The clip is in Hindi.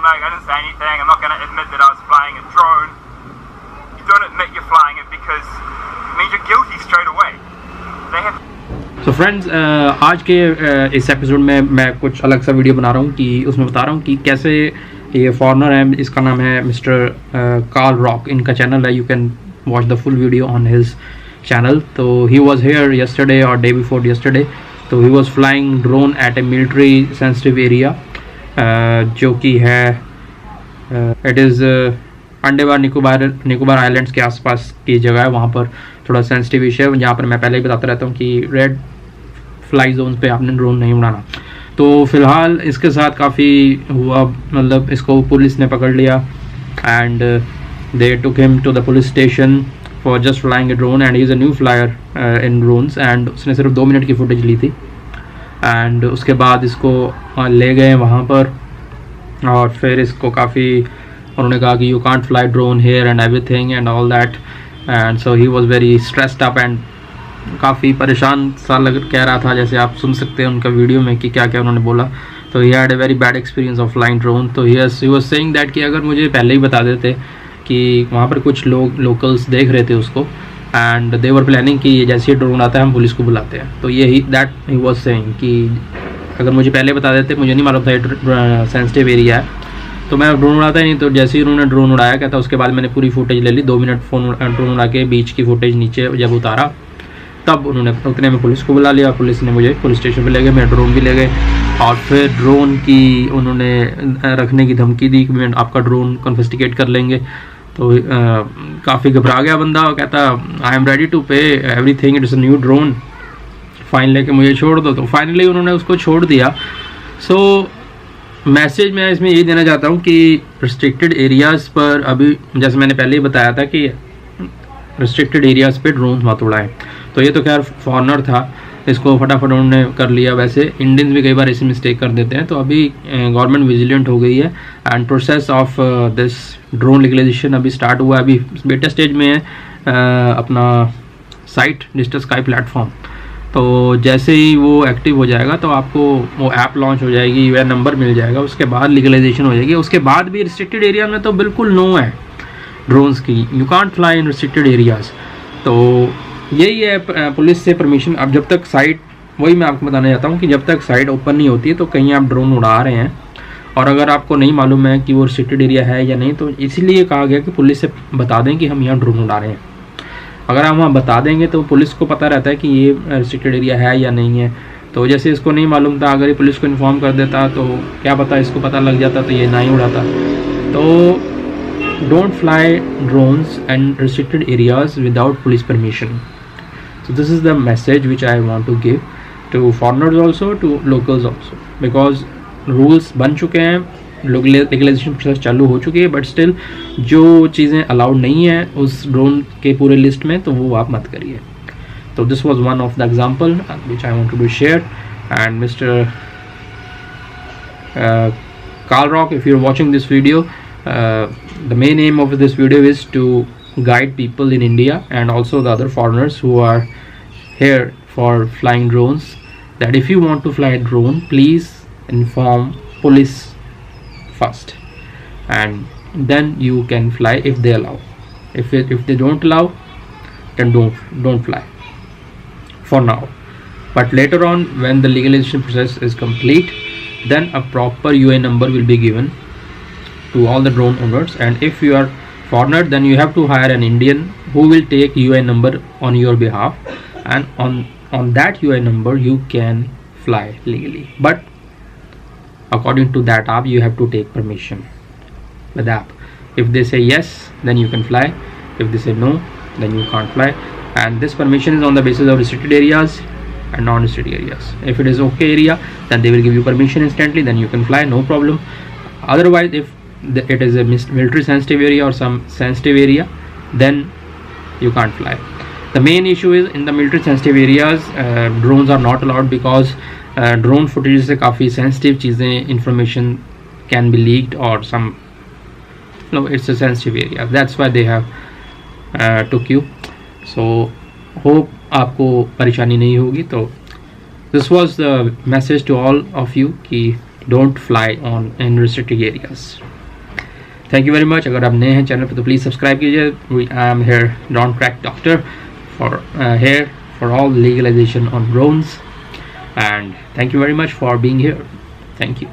like, I didn't say anything. I'm not going to admit that I was flying a drone. You don't admit you're flying it because it means you're guilty straight away. They have. So friends, आज के इस एपिसोड में मैं कुछ अलग सा वीडियो बना रहा हूँ कि उसमें बता रहा हूँ कि कैसे ये फॉरेनर है, इसका नाम है मिस्टर कार्ल रॉक, इनका चैनल है, you can watch the full video on his channel. तो ही वॉज हेयर yesterday और डे बिफोर yesterday. तो he was flying drone at a military sensitive area जो कि है it is Andaman Nicobar islands के आसपास की जगह है. वहाँ पर थोड़ा सेंसिटिव इशू है, जहाँ पर मैं पहले ही बताता रहता हूँ कि रेड फ्लाई जोन पे आपने ड्रोन नहीं उड़ाना. तो फ़िलहाल इसके साथ काफ़ी हुआ, मतलब इसको पुलिस ने पकड़ लिया and they took him to the police station for just flying a drone and he is a new flyer in drones. And उसने सिर्फ 2 मिनट की फुटेज ली थी एंड उसके बाद इसको ले गए वहाँ पर और फिर इसको काफ़ी उन्होंने कहा कि you can't fly drone here and everything and all that. And so he was very stressed up and काफ़ी परेशान सा कह रहा था, जैसे आप सुन सकते हैं उनका वीडियो में कि क्या क्या उन्होंने बोला. तो he had a very bad experience of flying drone. तो ही वाज सेइंग दैट कि अगर मुझे पहले ही बता देते कि वहाँ पर कुछ लोग लोकल्स देख रहे थे उसको एंड दे वर प्लानिंग कि जैसे ही ड्रोन आता है हम पुलिस को बुलाते हैं. तो ये ही वाज सेइंग कि अगर मुझे पहले बता देते, मुझे नहीं मालूम था ये सेंसिटिव एरिया है, तो मैं ड्रोन उड़ाता ही नहीं. तो जैसे ही उन्होंने ड्रोन उड़ाया कहता उसके बाद मैंने पूरी फुटेज ले ली. 2 मिनट ड्रोन उड़ा के बीच की फुटेज नीचे जब उतारा तब उन्होंने उतने में पुलिस को बुला लिया. पुलिस ने मुझे पुलिस स्टेशन पे ले गए, मेरा ड्रोन भी ले गए और फिर ड्रोन की उन्होंने रखने की धमकी दी कि मैं आपका ड्रोन कॉन्फिस्टिकेट कर लेंगे. तो काफ़ी घबरा गया बंदा और कहता आई एम रेडी टू पे everything, it is a new drone, fine लेके मुझे छोड़ दो. तो फाइनली उन्होंने उसको छोड़ दिया. सो मैसेज मैं इसमें यही देना चाहता हूँ कि रिस्ट्रिक्टेड एरियाज़ पर अभी जैसे मैंने पहले ही बताया था कि रिस्ट्रिक्टेड एरियाज़ पे ड्रोन मत उड़ाएं. तो ये तो खैर फॉरनर था, इसको फटाफट उन्होंने कर लिया. वैसे इंडियंस भी कई बार ऐसी मिस्टेक कर देते हैं. तो अभी गवर्नमेंट विजिलेंट हो गई है and process of this drone legalisation अभी स्टार्ट हुआ है. अभी बेटा स्टेज में है अपना साइट डिजिटल स्काई प्लेटफॉर्म. तो जैसे ही वो एक्टिव हो जाएगा तो आपको वो ऐप लॉन्च हो जाएगी, यूएन नंबर मिल जाएगा, उसके बाद लीगलाइजेशन हो जाएगी. उसके बाद भी रिस्ट्रिक्टेड एरिया में तो बिल्कुल नो है ड्रोन्स की, you can't fly in restricted areas. तो यही है पुलिस से परमिशन. अब जब तक साइट, वही मैं आपको बताना चाहता हूँ कि जब तक साइट ओपन नहीं होती है तो कहीं आप ड्रोन उड़ा रहे हैं और अगर आपको नहीं मालूम है कि वो रिस्ट्रिक्टेड एरिया है या नहीं, तो इसीलिए कहा गया कि पुलिस से बता दें कि हम यहाँ ड्रोन उड़ा रहे हैं. अगर हम वहाँ बता देंगे तो पुलिस को पता रहता है कि ये रिस्ट्रिक्टेड एरिया है या नहीं है. तो जैसे इसको नहीं मालूम था, अगर ये पुलिस को इन्फॉर्म कर देता तो क्या पता इसको पता लग जाता तो ये ना ही उड़ाता. तो don't fly drones and restricted areas without police permission. So this is the message which I want to give to foreigners also, to locals also, because rules बन चुके हैं, लीगलाइजेशन प्रोसेस चालू हो चुकी है, बट स्टिल जो चीज़ें अलाउड नहीं है उस ड्रोन के पूरे लिस्ट में तो वो आप मत करिए. तो this was one of the example which I want to share. And Mr. Karl Rock, if you're watching this video, the main aim of this video is to guide people in India and also the other foreigners who are here for flying drones, that if you want to fly a drone, please inform police first and then you can fly if they allow. If they don't allow, then don't fly for now. But later on, when the legalization process is complete, then a proper UA number will be given to all the drone owners. And if you are foreigner, then you have to hire an Indian who will take UA number on your behalf, and on that UA number you can fly legally. But according to that app, you have to take permission with the app. If they say yes, then you can fly. If they say no, then you can't fly. And this permission is on the basis of restricted areas and non-restricted areas. If it is okay area, then they will give you permission instantly, then you can fly, no problem. Otherwise, if it is a military sensitive area or some sensitive area, then you can't fly. The main issue is in the military sensitive areas, drones are not allowed because drone footage से काफ़ी sensitive चीज़ें, information can be leaked or some, no, it's a sensitive area. That's why they have took you. So hope आपको परेशानी नहीं होगी. तो this was the message to all of you कि don't fly on in restricted areas. Thank you very much. अगर आप नए हैं चैनल पे तो प्लीज़ सब्सक्राइब कीजिए. I am here don crack doctor for here for all legalisation on drones. And thank you very much for being here. Thank you.